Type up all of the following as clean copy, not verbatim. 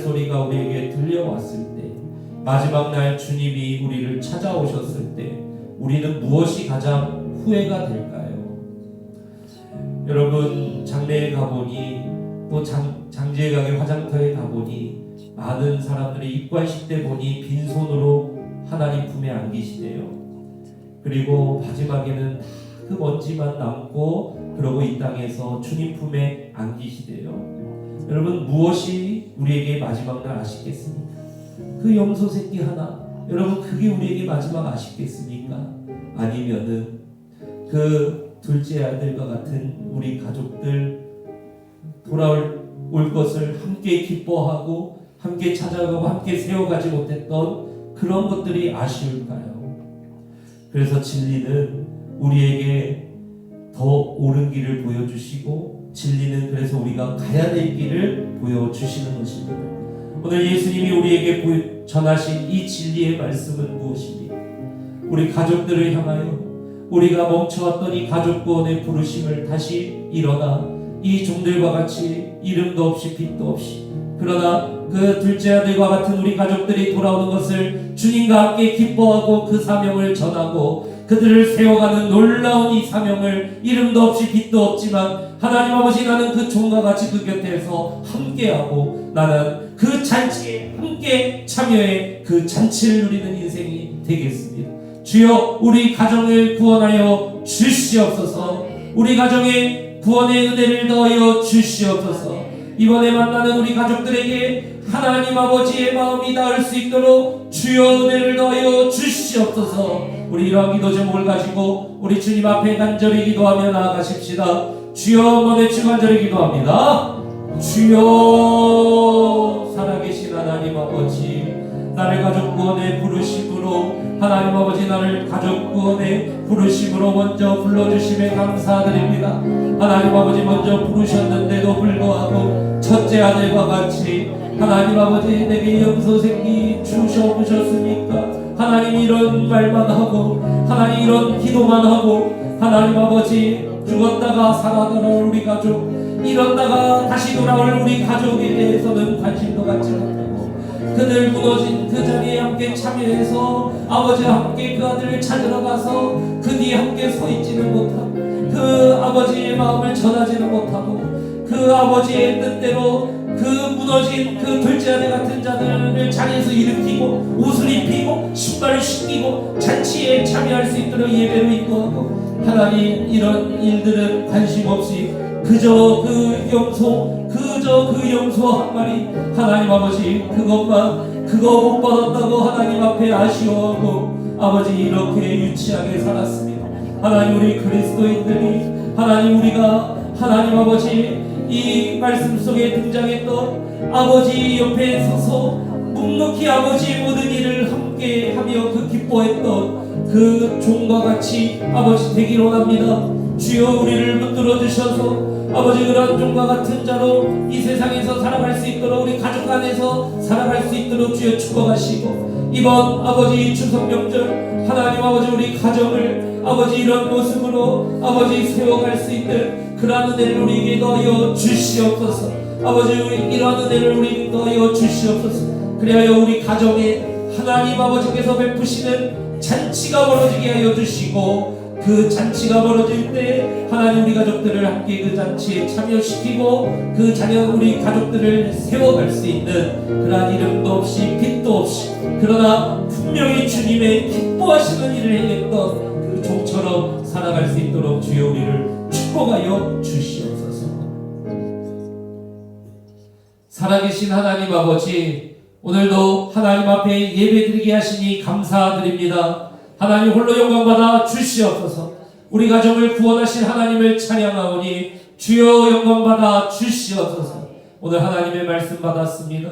소리가 우리에게 들려왔을 때, 마지막 날 주님이 우리를 찾아오셨을 때 우리는 무엇이 가장 후회가 될까요? 여러분, 장례에 가보니 또 장지에 가게 화장터에 가보니 많은 사람들이 입관식 때 보니 빈손으로 하나님 품에 안기시대요. 그리고 마지막에는 다 그 먼지만 남고 그러고 이 땅에서 주님 품에 안기시대요. 여러분, 무엇이 우리에게 마지막 날 아쉽겠습니까? 그 염소 새끼 하나, 여러분, 그게 우리에게 마지막 아쉽겠습니까? 아니면은 그 둘째 아들과 같은 우리 가족들 돌아올 것을 함께 기뻐하고 함께 찾아가고 함께 세워가지 못했던 그런 것들이 아쉬울까요? 그래서 진리는 우리에게 더 옳은 길을 보여주시고, 진리는 그래서 우리가 가야 될 길을 보여주시는 것입니다. 오늘 예수님이 우리에게 전하신 이 진리의 말씀은 무엇입니까? 우리 가족들을 향하여 우리가 멈춰왔던 이 가족 구원의 부르심을 다시 일어나 이 종들과 같이 이름도 없이 빛도 없이, 그러나 그 둘째 아들과 같은 우리 가족들이 돌아오는 것을 주님과 함께 기뻐하고 그 사명을 전하고 그들을 세워가는 놀라운 이 사명을 이름도 없이 빛도 없지만 하나님 아버지, 나는 그 종과 같이 그 곁에서 함께하고 나는 그 잔치에 함께 참여해 그 잔치를 누리는 인생이 되겠습니다. 주여, 우리 가정을 구원하여 주시옵소서. 우리 가정에 구원의 은혜를 더하여 주시옵소서. 이번에 만나는 우리 가족들에게 하나님 아버지의 마음이 닿을 수 있도록 주여 은혜를 더하여 주시옵소서. 우리 이러한 기도 제목을 가지고 우리 주님 앞에 간절히 기도하며 나아가십시다. 주여, 모대주 간절히 기도합니다. 주여, 살아계신 하나님 아버지, 나를 가족 구원의 부르심으로, 하나님 아버지, 나를 가족 구원의 부르심으로 먼저 불러주심에 감사드립니다. 하나님 아버지, 먼저 부르셨는데도 불구하고 첫째 아들과 같이 하나님 아버지, 내게 염소 새끼 주셔보셨습니까? 하나님, 이런 말만 하고 하나님 이런 기도만 하고 하나님 아버지, 죽었다가 살아나올 우리 가족, 이런다가 다시 돌아올 우리 가족에 대해서는 관심도 갖지 못하고 그들 무너진 그 자리에 함께 참여해서 아버지와 함께 그 아들을 찾으러 가서 그 뒤에 함께 서 있지는 못하고 그 아버지의 마음을 전하지는 못하고 그 아버지의 뜻대로 그 무너진 그 둘째 아들 같은 자들을 자리에서 일으키고 옷을 입히고 신발을 신기고 잔치에 참여할 수 있도록 예배로 인도하고, 하나님, 이런 일들은 관심 없이 그저 그 염소 한 마리, 하나님 아버지, 그거 못 받았다고 하나님 앞에 아쉬워하고 아버지, 이렇게 유치하게 살았습니다. 하나님, 우리 그리스도인들이, 하나님, 우리가 하나님 아버지, 이 말씀 속에 등장했던 아버지 옆에 서서 묵묵히 아버지의 모든 일을 함께 하며 그 기뻐했던 그 종과 같이 아버지 되기를 원합니다. 주여, 우리를 붙들어 주셔서 아버지, 그러한 종과 같은 자로 이 세상에서 살아갈 수 있도록, 우리 가족 안에서 살아갈 수 있도록 주여 축복하시고, 이번 아버지 추석 명절 하나님 아버지, 우리 가정을 아버지 이런 모습으로 아버지 세워갈 수 있는 그러한 은혜를 우리에게 더하여 주시옵소서. 아버지, 우리 이러한 은혜를 우리에게 더하여 주시옵소서. 그리하여 우리 가정에 하나님 아버지께서 베푸시는 잔치가 벌어지게 하여 주시고, 그 잔치가 벌어질 때 하나님, 우리 가족들을 함께 그 잔치에 참여시키고 그 자녀 우리 가족들을 세워갈 수 있는 그러한 이름도 없이 빛도 없이, 그러나 분명히 주님의 기뻐하시는 일을 행했던 그 종처럼 살아갈 수 있도록 주여 우리를 축복하여 주시옵소서. 살아계신 하나님 아버지, 오늘도 하나님 앞에 예배드리게 하시니 감사드립니다. 하나님, 홀로 영광받아 주시옵소서. 우리 가정을 구원하신 하나님을 찬양하오니 주여 영광받아 주시옵소서. 오늘 하나님의 말씀 받았습니다.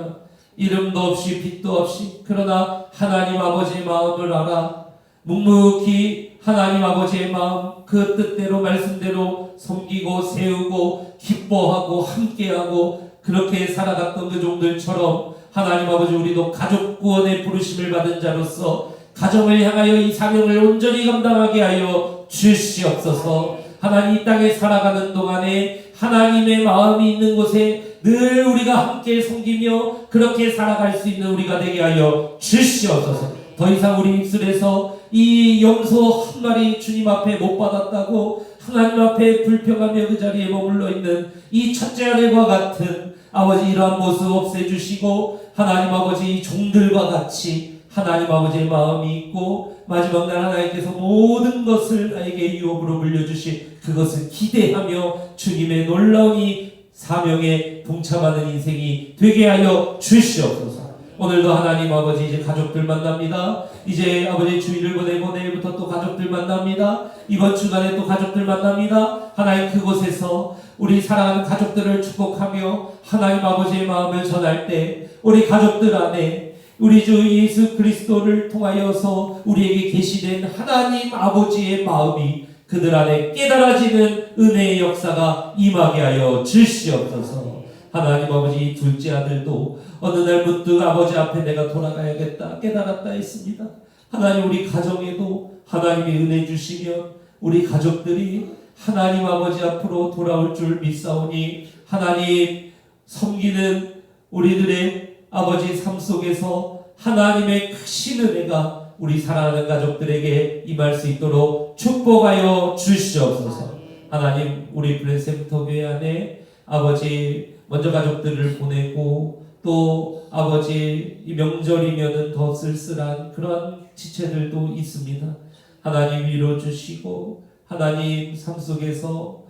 이름도 없이 빛도 없이, 그러나 하나님 아버지의 마음을 알아 묵묵히 하나님 아버지의 마음, 그 뜻대로 말씀대로 섬기고 세우고 기뻐하고 함께하고 그렇게 살아갔던 그 종들처럼 하나님 아버지, 우리도 가족 구원의 부르심을 받은 자로서 가정을 향하여 이 사명을 온전히 감당하게 하여 주시옵소서. 하나님, 이 땅에 살아가는 동안에 하나님의 마음이 있는 곳에 늘 우리가 함께 섬기며 그렇게 살아갈 수 있는 우리가 되게 하여 주시옵소서. 더 이상 우리 입술에서 이 염소 한 마리 주님 앞에 못 받았다고 하나님 앞에 불평하며 그 자리에 머물러 있는 이 첫째 아들과 같은 아버지 이러한 모습 없애주시고 하나님 아버지 종들과 같이 하나님 아버지의 마음이 있고 마지막 날 하나님께서 모든 것을 나에게 유업으로 물려주시 그것을 기대하며 주님의 놀라운 이 사명에 동참하는 인생이 되게 하여 주시옵소서. 오늘도 하나님 아버지 이제 가족들 만납니다. 이제 아버지 주일을 보내고 내일부터 또 가족들 만납니다. 이번 주간에 또 가족들 만납니다. 하나님 그곳에서 우리 사랑하는 가족들을 축복하며 하나님 아버지의 마음을 전할 때 우리 가족들 안에 우리 주 예수 그리스도를 통하여서 우리에게 계시된 하나님 아버지의 마음이 그들 안에 깨달아지는 은혜의 역사가 임하게 하여 주시옵소서. 하나님 아버지 둘째 아들도 어느 날 문득 아버지 앞에 내가 돌아가야겠다 깨달았다 했습니다. 하나님 우리 가정에도 하나님이 은혜 주시면 우리 가족들이 하나님 아버지 앞으로 돌아올 줄 믿사오니 하나님 섬기는 우리들의 아버지 삶 속에서 하나님의 크신 은혜가 우리 사랑하는 가족들에게 임할 수 있도록 축복하여 주시옵소서. 하나님 우리 블레셋부터 교회 안에 아버지 먼저 가족들을 보내고 또 아버지 이 명절이면은 더 쓸쓸한 그런 지체들도 있습니다. 하나님 위로 주시고 하나님 삶 속에서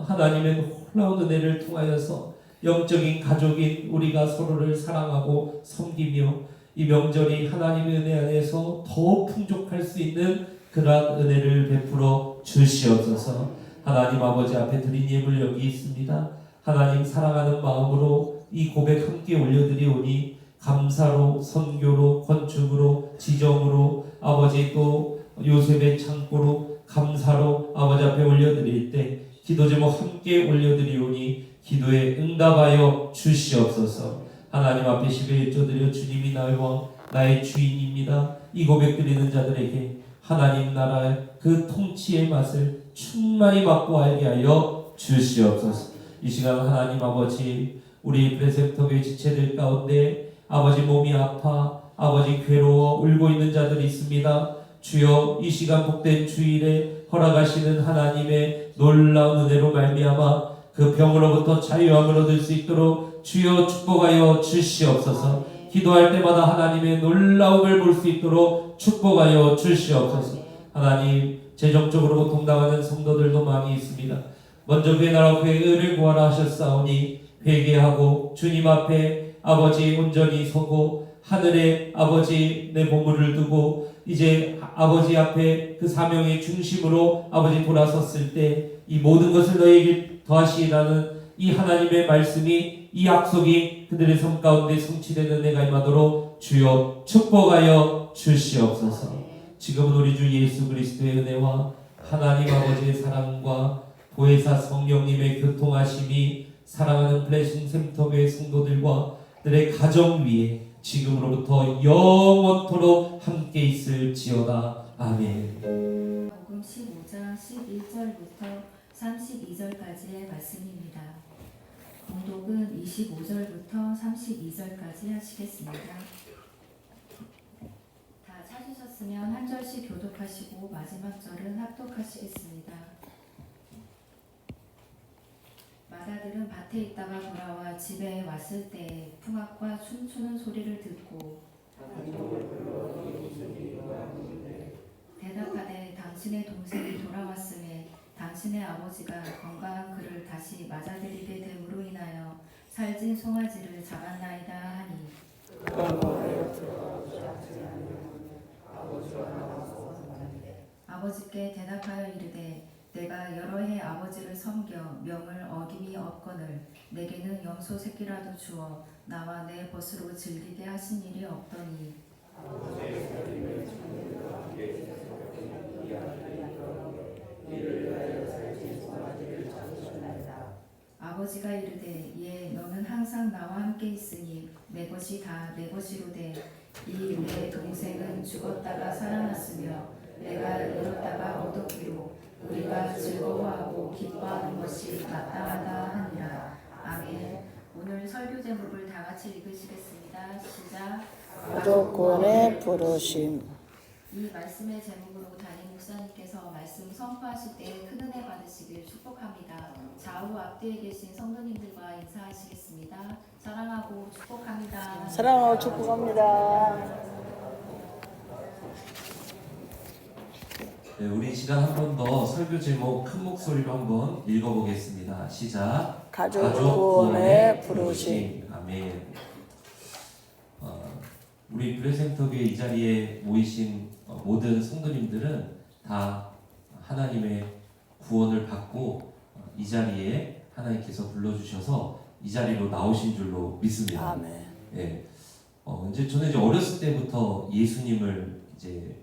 하나님의 놀라운 은혜를 통하여서 영적인 가족인 우리가 서로를 사랑하고 섬기며 이 명절이 하나님의 은혜 안에서 더 풍족할 수 있는 그러한 은혜를 베풀어 주시옵소서. 하나님 아버지 앞에 드린 예물 여기 있습니다. 하나님 사랑하는 마음으로 이 고백 함께 올려드리오니 감사로 선교로 건축으로 지정으로 아버지 또 요셉의 창고로 감사로 아버지 앞에 올려드릴 때 기도 제목 함께 올려드리오니 기도에 응답하여 주시옵소서. 하나님 앞에 11조 드려 주님이 나의 왕 나의 주인입니다. 이 고백 드리는 자들에게 하나님 나라의 그 통치의 맛을 충만히 맛보 알게 하여 주시옵소서. 이 시간 하나님 아버지 우리 브레셉터교회 지체들 가운데 아버지 몸이 아파 아버지 괴로워 울고 있는 자들이 있습니다. 주여 이 시간 복된 주일에 허락하시는 하나님의 놀라운 은혜로 말미암아 그 병으로부터 자유함을 얻을 수 있도록 주여 축복하여 주시옵소서. 기도할 때마다 하나님의 놀라움을 볼 수 있도록 축복하여 주시옵소서. 하나님 재정적으로 고통당하는 성도들도 많이 있습니다. 먼저 그의 나라 그의 의를 구하라 하셨사오니 회개하고 주님 앞에 아버지 온전히 서고 하늘에 아버지 내 보물을 두고 이제 아버지 앞에 그 사명의 중심으로 아버지 돌아섰을 때 이 모든 것을 너에게 더하시라는 이 하나님의 말씀이 이 약속이 그들의 삶 가운데 성취되는 은혜가 임하도록 주여 축복하여 주시옵소서. 지금은 우리 주 예수 그리스도의 은혜와 하나님 아버지의 사랑과 보혜사 성령님의 교통하심이 사랑하는 블레싱 샘터교회 성도들과 그들의 가정 위에 지금으로부터 영원토록 함께 있을지어다. 아멘. 복음 15장 11절부터 32절까지의 말씀입니다. 봉독은 25절부터 32절까지 하시겠습니다. 다 찾으셨으면 한 절씩 교독하시고 마지막 절은 합독하시겠습니다. 마다들은 밭에 있다가 돌아와 집에 왔을 때 풍악과 춤추는 소리를 듣고 대답하되 당신의 동생이 돌아왔음에 당신의 아버지가 건강한 그를 다시 맞아들이게 됨으로 인하여 살찐 송아지를 잡았나이다 하니 아버지께 대답하여 이르되 내가 여러 해 아버지를 섬겨 명을 어김이 없거늘 내게는 염소 새끼라도 주어 나와 내 벗으로 즐기게 하신 일이 없더니 아버지가 이르되 예 너는 항상 나와 함께 있으니 내 것이 다 내 것이로되 이 내 동생은 죽었다가 살아났으며 내가 잃었다가 얻었기로 우리가 즐거워하고 기뻐하는 것이 마땅하다 하니라. 아멘. 오늘 설교 제목을 다 같이 읽으시겠습니다. 시작. 가족 구원의 부르심. 이 말씀의 제목으로 담임 목사님께서 말씀 선포하실 때 큰 은혜 받으시길 축복합니다. 좌우 앞뒤에 계신 성도님들과 인사하시겠습니다. 사랑하고 축복합니다. 사랑하고 축복합니다. 네, 우리 시간 한 번 더 설교 제목 큰 목소리로 한번 읽어보겠습니다. 시작. 가족 구원의 부르심. 아멘. 우리 브레센터교회 이 자리에 모이신 모든 성도님들은 다 하나님의 구원을 받고 이 자리에 하나님께서 불러주셔서 이 자리로 나오신 줄로 믿습니다. 아멘. 예. 이제 저는 이제 어렸을 때부터 예수님을 이제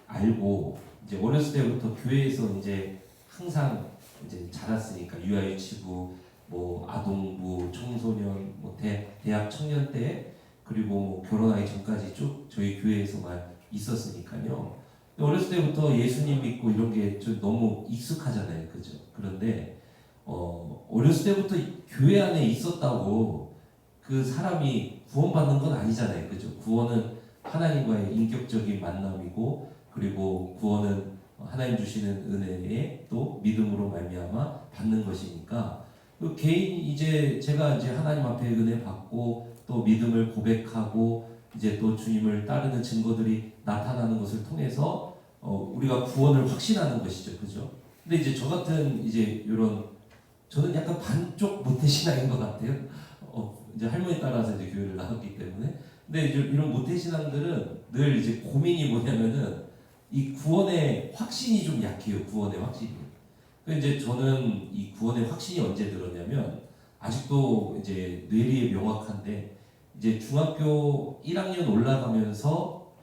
알고 이제 어렸을 때부터 교회에서 이제 항상 이제 자랐으니까 유아유치부, 뭐 아동부, 청소년, 뭐 대학 청년 때 그리고 뭐 결혼하기 전까지 쭉 저희 교회에서만 있었으니까요. 어렸을 때부터 예수님 믿고 이런 게 좀 너무 익숙하잖아요, 그죠? 그런데 어렸을 때부터 교회 안에 있었다고 그 사람이 구원받는 건 아니잖아요, 그죠? 구원은 하나님과의 인격적인 만남이고 그리고 구원은 하나님 주시는 은혜에 또 믿음으로 말미암아 받는 것이니까 그 개인 이제 제가 이제 하나님 앞에 은혜 받고 또 믿음을 고백하고 이제 또 주님을 따르는 증거들이 나타나는 것을 통해서 우리가 구원을 확신하는 것이죠, 그죠? 근데 이제 저 같은 이제 이런 저는 약간 반쪽 모태신앙인 것 같아요. 이제 할머니 따라서 이제 교회를 나왔기 때문에. 근데 이제 이런 모태신앙들은 늘 이제 고민이 뭐냐면은 이 구원의 확신이 좀 약해요. 구원의 확신이. 이제 저는 이 구원의 확신이 언제 들었냐면 아직도 이제 뇌리에 명확한데 이제 중학교 1학년 올라가면서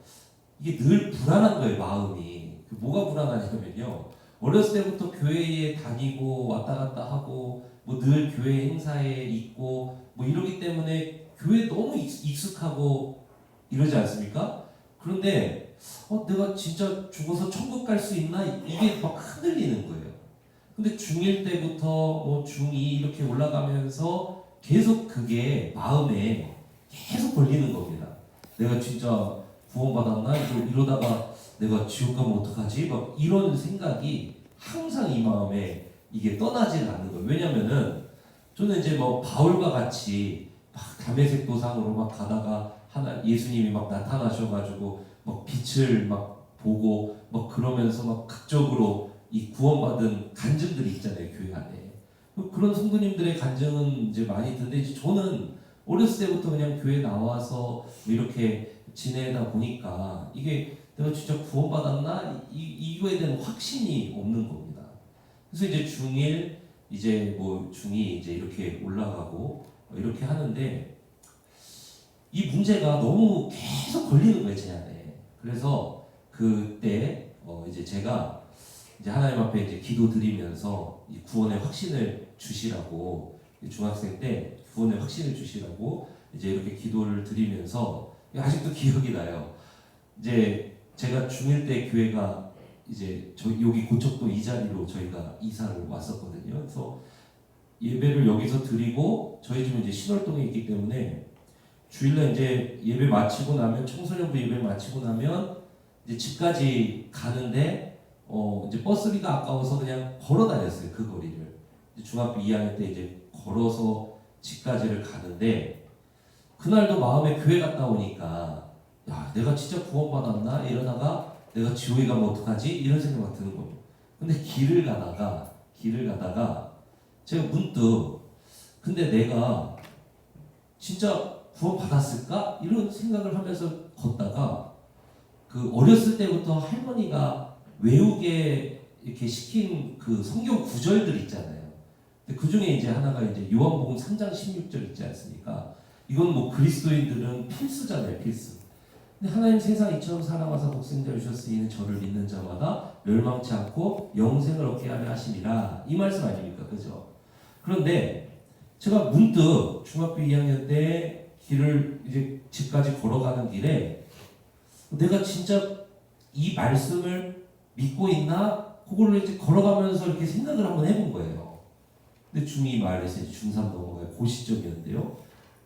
이게 늘 불안한 거예요, 마음이. 뭐가 불안하냐면요. 어렸을 때부터 교회에 다니고 왔다 갔다 하고 뭐 늘 교회 행사에 있고 뭐 이러기 때문에 교회에 너무 익숙하고 이러지 않습니까? 그런데 내가 진짜 죽어서 천국 갈 수 있나? 이게 막 흔들리는 거예요. 근데 중1 때부터 뭐 중2 이렇게 올라가면서 계속 그게 마음에 계속 걸리는 겁니다. 내가 진짜 구원받았나? 이러다가 내가 지옥 가면 어떡하지? 막 이런 생각이 항상 이 마음에 이게 떠나질 않는 거예요. 왜냐면은 저는 이제 뭐 바울과 같이 막 다메섹 도상으로 막 가다가 예수님이 막 나타나셔가지고 막 빛을 막 보고 막 그러면서 막 극적으로 이 구원받은 간증들이 있잖아요, 교회 안에. 그런 성도님들의 간증은 이제 많이 듣는데 이제 저는 어렸을 때부터 그냥 교회 나와서 이렇게 지내다 보니까 이게 내가 진짜 구원받았나? 이거에 대한 확신이 없는 겁니다. 그래서 이제 중1, 이제 뭐 중2 이제 이렇게 올라가고 이렇게 하는데 이 문제가 너무 계속 걸리는 거예요, 제 안에. 그래서 그때 이제 제가 이제 하나님 앞에 이제 기도드리면서 이 구원의 확신을 주시라고 중학생 때 구원의 확신을 주시라고 이제 이렇게 기도를 드리면서 아직도 기억이 나요. 이제 제가 중1 때 교회가 이제 여기 고척도 이 자리로 저희가 이사를 왔었거든요. 그래서 예배를 여기서 드리고 저희 집은 이제 신월동에 있기 때문에 주일날 이제 예배 마치고 나면 청소년부 예배 마치고 나면 이제 집까지 가는데 이제 버스비가 아까워서 그냥 걸어 다녔어요, 그 거리를. 이제 중학교 2학년 때 이제 걸어서 집까지를 가는데 그날도 마음에 교회 갔다 오니까 야, 내가 진짜 구원받았나? 이러다가 내가 지옥에 가면 어떡하지? 이런 생각이 드는 거예요. 근데 길을 가다가 제가 문득 근데 내가 진짜 구원받았을까? 이런 생각을 하면서 걷다가 그 어렸을 때부터 할머니가 외우게 이렇게 시킨 그 성경 구절들 있잖아요. 근데 그 중에 이제 하나가 이제 요한복음 3장 16절 있지 않습니까? 이건 뭐 그리스도인들은 필수잖아요, 필수. 근데 하나님 세상 이처럼 사랑하사 독생자 주셨으니 이는 저를 믿는 자마다 멸망치 않고 영생을 얻게 하려 하심이라. 이 말씀 아닙니까, 그죠? 그런데 제가 문득 중학교 2학년 때 길을 이제 집까지 걸어가는 길에 내가 진짜 이 말씀을 믿고 있나? 그걸로 이제 걸어가면서 이렇게 생각을 한번 해본 거예요. 근데 중2 말에서 이제 중3 넘어가요. 그 시점이었는데요.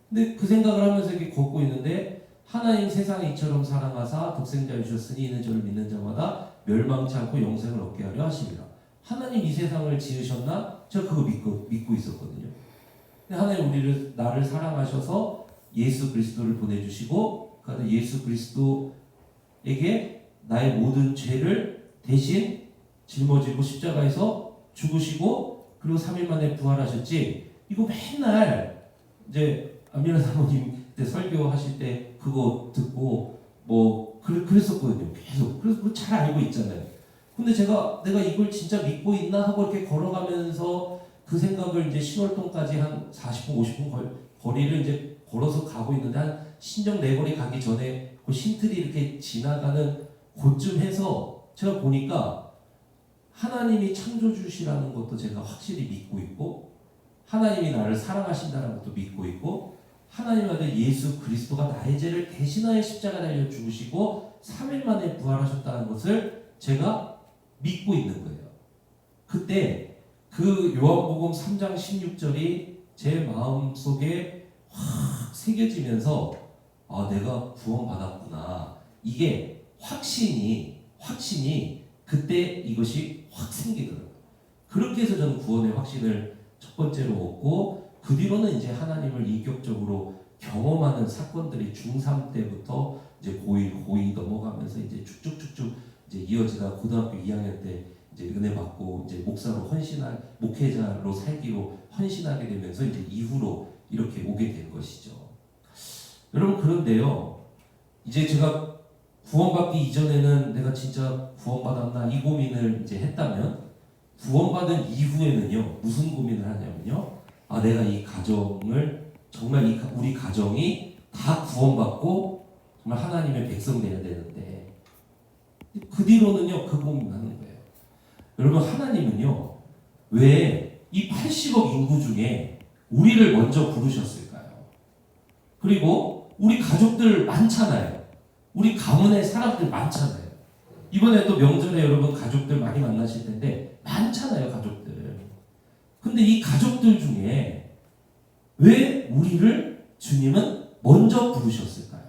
근데 그 생각을 하면서 이렇게 걷고 있는데 하나님 세상을 이처럼 사랑하사 독생자를 주셨으니 이는 저를 믿는 자마다 멸망치 않고 영생을 얻게 하려 하심이라. 하나님 이 세상을 지으셨나? 제가 그거 믿고 있었거든요. 근데 하나님 나를 사랑하셔서 예수 그리스도를 보내주시고 그 안에 예수 그리스도에게 나의 모든 죄를 대신 짊어지고 십자가에서 죽으시고 그리고 3일 만에 부활하셨지. 이거 맨날 이제 안민아 사모님 때 설교하실 때 그거 듣고 뭐 그랬었거든요. 계속. 그래서 그거 잘 알고 있잖아요. 근데 내가 이걸 진짜 믿고 있나 하고 이렇게 걸어가면서 그 생각을 이제 신월동까지 한 40분, 50분 거리를 이제 걸어서 가고 있는데 한 신정 내거리 가기 전에 그 신틀이 이렇게 지나가는 그쯤 해서 제가 보니까 하나님이 창조주시라는 것도 제가 확실히 믿고 있고 하나님이 나를 사랑하신다는 것도 믿고 있고 하나님 아들 예수 그리스도가 나의 죄를 대신하여 십자가 달려 죽으시고 3일 만에 부활하셨다는 것을 제가 믿고 있는 거예요. 그때 그 요한복음 3장 16절이 제 마음속에 확 새겨지면서 아, 내가 구원받았구나. 이게 확신이 그때 이것이 확 생기더라고요. 그렇게 해서 저는 구원의 확신을 첫 번째로 얻고 그 뒤로는 이제 하나님을 인격적으로 경험하는 사건들이 중3 때부터 이제 고2 넘어가면서 이제 쭉쭉쭉쭉 이제 이어지다 고등학교 2학년 때 이제 은혜 받고 이제 목회자로 살기로 헌신하게 되면서 이제 이후로 이렇게 오게 된 것이죠. 여러분 그런데요. 이제 제가 구원받기 이전에는 내가 진짜 구원받았나 이 고민을 이제 했다면 구원받은 이후에는요. 무슨 고민을 하냐면요. 아, 내가 이 가정을 정말 우리 가정이 다 구원받고 정말 하나님의 백성 되어야 되는데 그 뒤로는요. 그 고민하는 거예요. 여러분 하나님은요. 왜 이 80억 인구 중에 우리를 먼저 부르셨을까요? 그리고 우리 가족들 많잖아요. 우리 가문에 사람들 많잖아요. 이번에 또 명절에 여러분 가족들 많이 만나실 텐데 많잖아요, 가족들. 근데 이 가족들 중에 왜 우리를 주님은 먼저 부르셨을까요?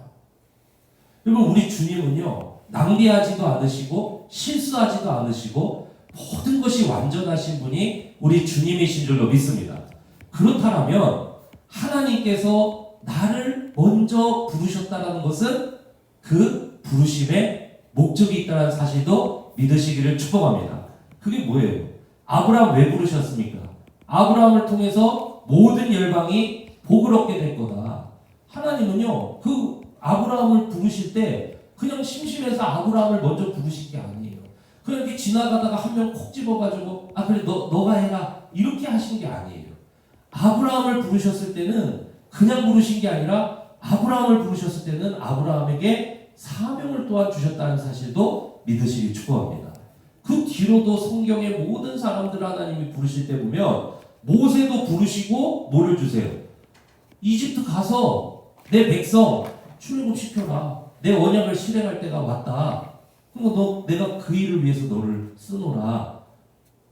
여러분 우리 주님은요 낭비하지도 않으시고 실수하지도 않으시고 모든 것이 완전하신 분이 우리 주님이신 줄로 믿습니다. 그렇다면 하나님께서 나를 먼저 부르셨다는 것은 그 부르심에 목적이 있다는 사실도 믿으시기를 축복합니다. 그게 뭐예요? 아브라함 왜 부르셨습니까? 아브라함을 통해서 모든 열방이 복을 얻게 될 거다. 하나님은요, 그 아브라함을 부르실 때 그냥 심심해서 아브라함을 먼저 부르신 게 아니에요. 그냥 이렇게 지나가다가 한 명 콕 집어가지고 아 그래 너가 해라 이렇게 하신 게 아니에요. 아브라함을 부르셨을 때는 그냥 부르신 게 아니라 아브라함을 부르셨을 때는 아브라함에게 사명을 또한 주셨다는 사실도 믿으시기 축복합니다. 그 뒤로도 성경의 모든 사람들 하나님이 부르실 때 보면 모세도 부르시고 뭐를 주세요? 이집트 가서 내 백성 출애굽시켜라. 내 언약을 실행할 때가 왔다. 그러니까 내가 그 일을 위해서 너를 쓰노라.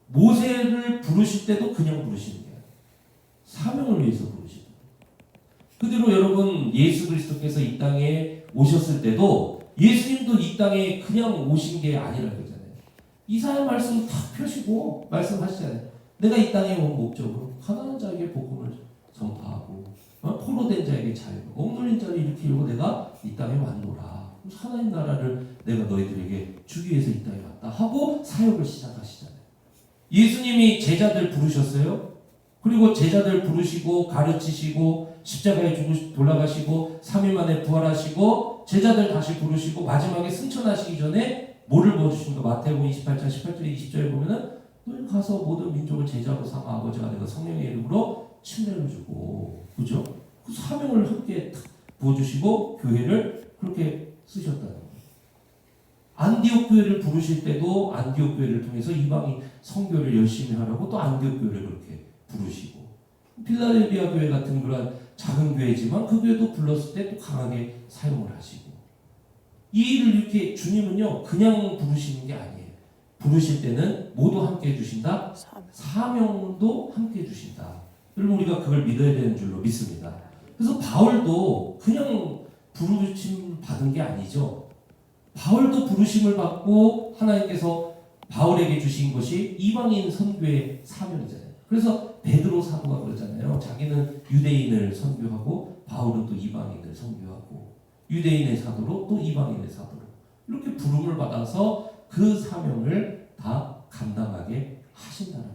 모세를 부르실 때도 그냥 부르시는 게 아니에요. 사명을 위해서 부르시는 거예요. 그대로 여러분 예수 그리스도께서 이 땅에 오셨을 때도 예수님도 이 땅에 그냥 오신 게 아니라 그러잖아요. 이사야 말씀 다 펴시고 말씀하시잖아요. 내가 이 땅에 온 목적으로 가난한 자에게 복음을 전파하고 포로된 자에게 자유, 억눌린 자를 일으키려고 내가 이 땅에 왔노라. 하나님 나라를 내가 너희들에게 주기 위해서 이 땅에 왔다 하고 사역을 시작하시잖아요. 예수님이 제자들 부르셨어요. 그리고 제자들 부르시고 가르치시고 십자가에 돌아가시고 3일 만에 부활하시고 제자들 다시 부르시고 마지막에 승천하시기 전에 뭐를 보여주신가? 마태복음 28장 18절에 20절에 보면은 너희 가서 모든 민족을 제자로 삼아 아버지가 내가 성령의 이름으로 침례를 주고 그죠? 그 사명을 함께 부어주시고 교회를 그렇게 쓰셨다는 거예요. 안디옥 교회를 부르실 때도 안디옥 교회를 통해서 이방인 선교를 열심히 하라고 또 안디옥 교회를 그렇게 부르시고 필라델비아 교회 같은 그런 작은 교회지만 그 교회도 불렀을 때 또 강하게 사용을 하시고 이 일을 이렇게 주님은요 그냥 부르시는 게 아니에요. 부르실 때는 모두 함께 해주신다. 사명. 사명도 함께 해주신다. 여러분 우리가 그걸 믿어야 되는 줄로 믿습니다. 그래서 바울도 그냥 부르심 받은 게 아니죠. 바울도 부르심을 받고 하나님께서 바울에게 주신 것이 이방인 선교의 사명이잖아요. 그래서 베드로 사도가 그러잖아요. 자기는 유대인을 선교하고 바울은 또 이방인을 선교하고 유대인의 사도로 또 이방인의 사도로 이렇게 부름을 받아서 그 사명을 다 감당하게 하신다는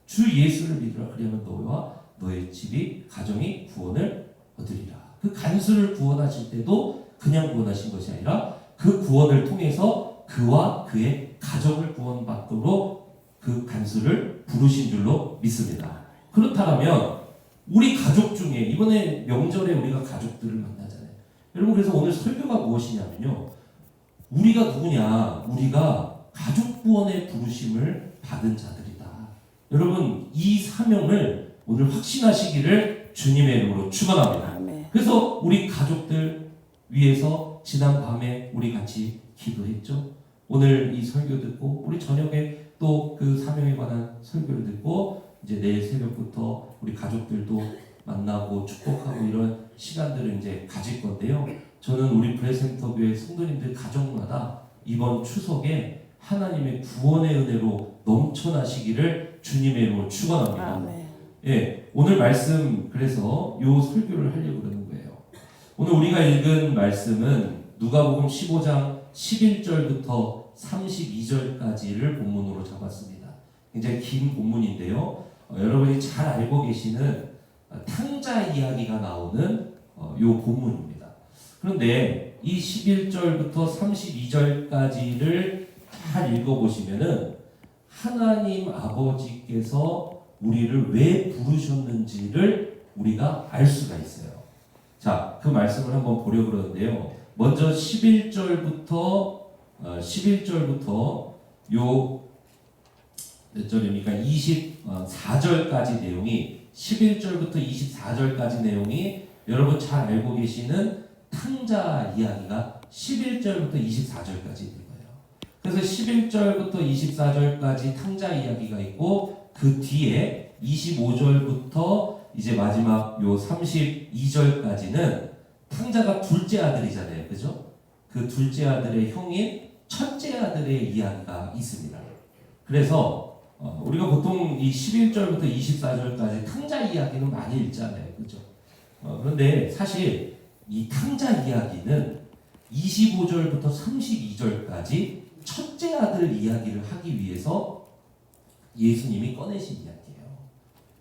주 예수를 믿으라. 그러면 너와 너의 집이 가정이 구원을 얻으리라. 그 간수를 구원하실 때도 그냥 구원하신 것이 아니라 그 구원을 통해서 그와 그의 가정을 구원받도록 그 간수를 부르신 줄로 믿습니다. 그렇다면 우리 가족 중에 이번에 명절에 우리가 가족들을 만나잖아요. 여러분 그래서 오늘 설교가 무엇이냐면요. 우리가 누구냐? 우리가 가족 구원의 부르심을 받은 자들이다. 여러분 이 사명을 오늘 확신하시기를 주님의 이름으로 축원합니다. 아멘. 그래서 우리 가족들 위해서 지난 밤에 우리 같이 기도했죠. 오늘 이 설교 듣고 우리 저녁에 또 그 사명에 관한 설교를 듣고 이제 내일 새벽부터 우리 가족들도 만나고 축복하고 이런 시간들을 이제 가질 건데요. 저는 우리 브레센터 교회 성도님들 가정마다 이번 추석에 하나님의 구원의 은혜로 넘쳐나시기를 주님의 이름으로 축원합니다. 아멘. 예, 오늘 말씀 그래서 요 설교를 하려고 그러는 거예요. 오늘 우리가 읽은 말씀은 누가복음 15장 11절부터 32절까지를 본문으로 잡았습니다. 굉장히 긴 본문인데요. 여러분이 잘 알고 계시는 탕자 이야기가 나오는 요 본문입니다. 그런데 이 11절부터 32절까지를 잘 읽어보시면은 하나님 아버지께서 우리를 왜 부르셨는지를 우리가 알 수가 있어요. 자, 그 말씀을 한번 보려고 그러는데요. 먼저 11절부터 요 몇 절입니까? 24절까지 내용이 11절부터 24절까지 내용이 여러분 잘 알고 계시는 탕자 이야기가 11절부터 24절까지 있는 거예요. 그래서 11절부터 24절까지 탕자 이야기가 있고 그 뒤에 25절부터 이제 마지막 요 32절까지는 탕자가 둘째 아들이잖아요. 그죠? 그 둘째 아들의 형인 첫째 아들의 이야기가 있습니다. 그래서 우리가 보통 이 11절부터 24절까지 탕자 이야기는 많이 읽잖아요. 그죠? 그런데 사실 이 탕자 이야기는 25절부터 32절까지 첫째 아들 이야기를 하기 위해서 예수님이 꺼내신 이야기예요.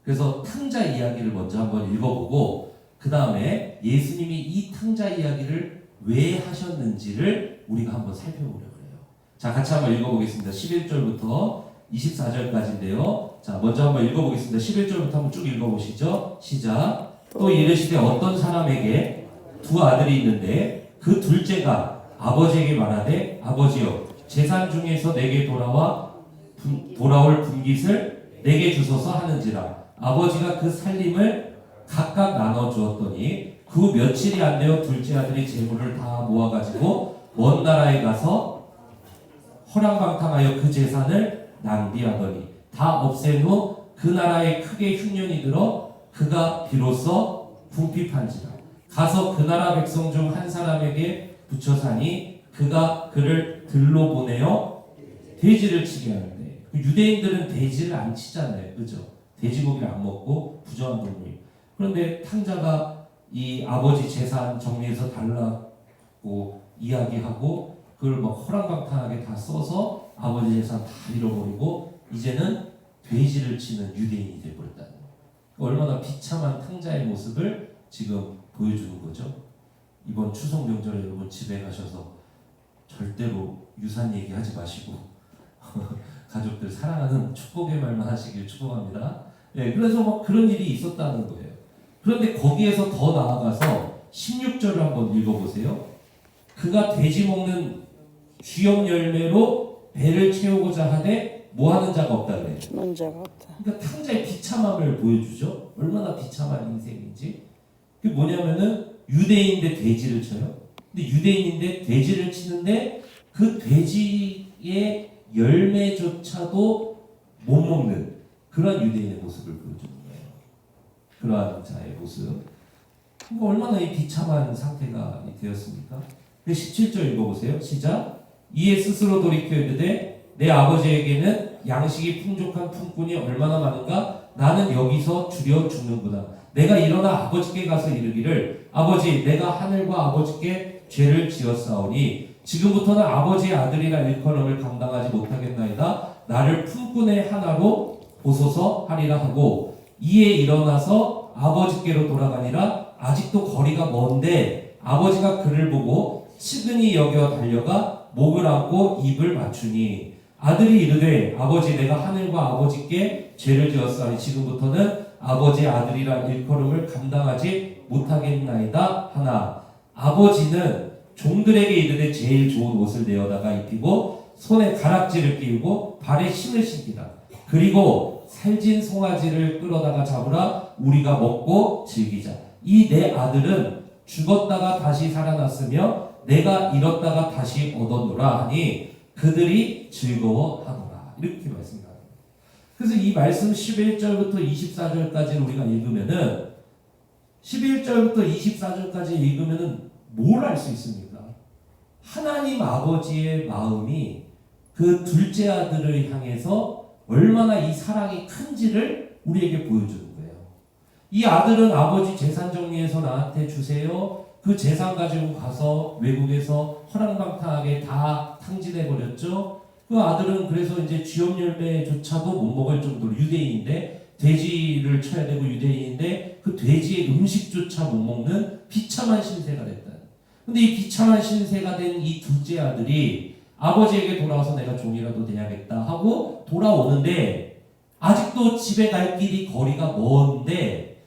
그래서 탕자 이야기를 먼저 한번 읽어보고 그 다음에 예수님이 이 탕자 이야기를 왜 하셨는지를 우리가 한번 살펴보려고 해요. 자, 같이 한번 읽어보겠습니다. 11절부터 24절까지인데요. 자, 먼저 한번 읽어보겠습니다. 11절부터 한번 쭉 읽어보시죠. 시작. 또 이르시되 어떤 사람에게 두 아들이 있는데 그 둘째가 아버지에게 말하되 아버지여 재산 중에서 내게 돌아올 분깃을 내게 주소서 하는지라. 아버지가 그 살림을 각각 나눠 주었더니 그 며칠이 안 되어 둘째 아들이 재물을 다 모아가지고 먼 나라에 가서 허랑방탕하여 그 재산을 낭비하더니 다 없앤 후 그 나라에 크게 흉년이 들어 그가 비로소 궁핍한지라. 가서 그 나라 백성 중 한 사람에게 붙여 사니 그가 그를 들로 보내어 돼지를 치게 하는데 유대인들은 돼지를 안 치잖아요. 그죠? 돼지고기를 안 먹고 부정한 동물. 그런데 탕자가 이 아버지 재산 정리해서 달라고 이야기하고 그걸 막 허랑방탕하게 다 써서 아버지 재산 다 잃어버리고 이제는 돼지를 치는 유대인이 되어버렸다는 거예요. 얼마나 비참한 탕자의 모습을 지금 보여주는 거죠. 이번 추석 명절에 여러분 집에 가셔서 절대로 유산 얘기하지 마시고 가족들 사랑하는 축복의 말만 하시길 축복합니다. 네, 그래서 막 그런 일이 있었다는 거예요. 그런데 거기에서 더 나아가서 16절을 한번 읽어보세요. 그가 돼지 먹는 쥐염 열매로 배를 채우고자 하되 뭐 하는 자가 없다 그래요. 주는 자가 없다. 그러니까 탕자의 비참함을 보여주죠. 얼마나 비참한 인생인지. 그게 뭐냐면은 유대인인데 돼지를 쳐요. 근데 유대인인데 돼지를 치는데 그 돼지의 열매조차도 못 먹는 그런 유대인의 모습을 보여주는 거예요. 그러한 자의 모습. 그러니까 얼마나 이 비참한 상태가 되었습니까? 17절 읽어보세요. 시작. 이에 스스로 돌이켜 이르되 내 아버지에게는 양식이 풍족한 품꾼이 얼마나 많은가? 나는 여기서 주려 죽는구나. 내가 일어나 아버지께 가서 이르기를 아버지 내가 하늘과 아버지께 죄를 지었사오니 지금부터는 아버지의 아들이라 일컬음을 감당하지 못하겠나이다. 나를 품꾼의 하나로 보소서 하리라 하고 이에 일어나서 아버지께로 돌아가니라. 아직도 거리가 먼데 아버지가 그를 보고 측은히 여겨 달려가 목을 안고 입을 맞추니 아들이 이르되 아버지 내가 하늘과 아버지께 죄를 지었사오니 지금부터는 아버지의 아들이라 일컬음을 감당하지 못하겠나이다 하나 아버지는 종들에게 이르되 제일 좋은 옷을 내어다가 입히고 손에 가락지를 끼우고 발에 신을 신기라. 그리고 살진 송아지를 끌어다가 잡으라. 우리가 먹고 즐기자. 이 내 아들은 죽었다가 다시 살아났으며 내가 잃었다가 다시 얻었노라 하니 그들이 즐거워하노라. 이렇게 말씀합니다. 그래서 이 말씀 11절부터 24절까지 우리가 읽으면은 11절부터 24절까지 읽으면은 뭘 알 수 있습니까? 하나님 아버지의 마음이 그 둘째 아들을 향해서 얼마나 이 사랑이 큰지를 우리에게 보여주는 거예요. 이 아들은 아버지 재산 정리해서 나한테 주세요. 그 재산 가지고 가서 외국에서 허랑방탕하게 다 탕진해 버렸죠. 그 아들은 그래서 이제 쥐염 열매조차도 못 먹을 정도로 유대인인데 돼지를 쳐야 되고 유대인인데 그 돼지의 음식조차 못 먹는 비참한 신세가 됐다. 근데 이 비참한 신세가 된 이 둘째 아들이 아버지에게 돌아와서 내가 종이라도 돼야겠다 하고 돌아오는데 아직도 집에 갈 길이 거리가 먼데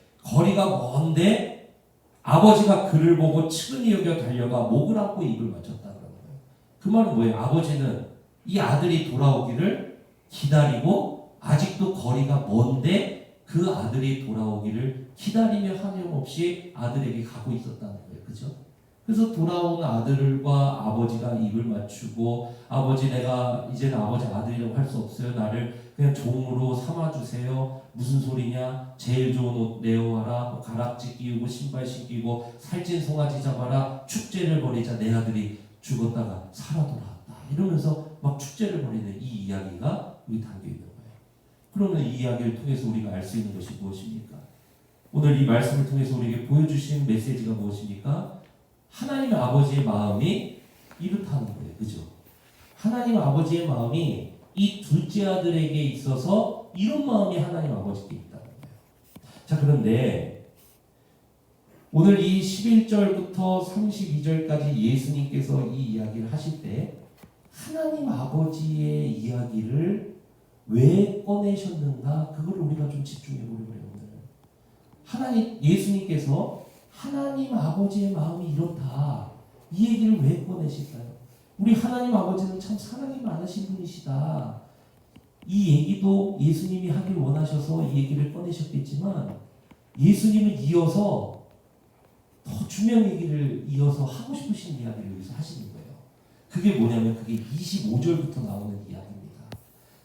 아버지가 그를 보고 측은히 여겨 달려가 목을 안고 입을 맞췄다는 거예요. 그 말은 뭐예요? 아버지는 이 아들이 돌아오기를 기다리고 아직도 거리가 먼데 그 아들이 돌아오기를 기다리며 하염없이 아들에게 가고 있었다는 거예요. 그죠? 그래서 돌아온 아들과 아버지가 입을 맞추고 아버지 내가 이제는 아버지 아들이라고 할 수 없어요. 나를 그냥 종으로 삼아주세요. 무슨 소리냐? 제일 좋은 옷 내어와라. 뭐 가락지 끼우고 신발 신기고 살찐 송아지 잡아라. 축제를 벌이자. 내 아들이 죽었다가 살아 돌아왔다. 이러면서 막 축제를 벌이는 이 이야기가 여기 담겨있는 거예요. 그러면 이 이야기를 통해서 우리가 알 수 있는 것이 무엇입니까? 오늘 이 말씀을 통해서 우리에게 보여주신 메시지가 무엇입니까? 하나님 아버지의 마음이 이렇다는 거예요. 그죠? 하나님 아버지의 마음이 이 둘째 아들에게 있어서 이런 마음이 하나님 아버지께 있다는 거예요. 자, 그런데 오늘 이 11절부터 32절까지 예수님께서 이 이야기를 하실 때 하나님 아버지의 이야기를 왜 꺼내셨는가? 그걸 우리가 좀 집중해 보려고 해요. 오늘 예수님께서 하나님 아버지의 마음이 이렇다. 이 얘기를 왜 꺼내실까요? 우리 하나님 아버지는 참 사랑이 많으신 분이시다. 이 얘기도 예수님이 하길 원하셔서 이 얘기를 꺼내셨겠지만 예수님은 이어서 더 중요한 얘기를 이어서 하고 싶으신 이야기를 여기서 하시는 거예요. 그게 뭐냐면 그게 25절부터 나오는 이야기입니다.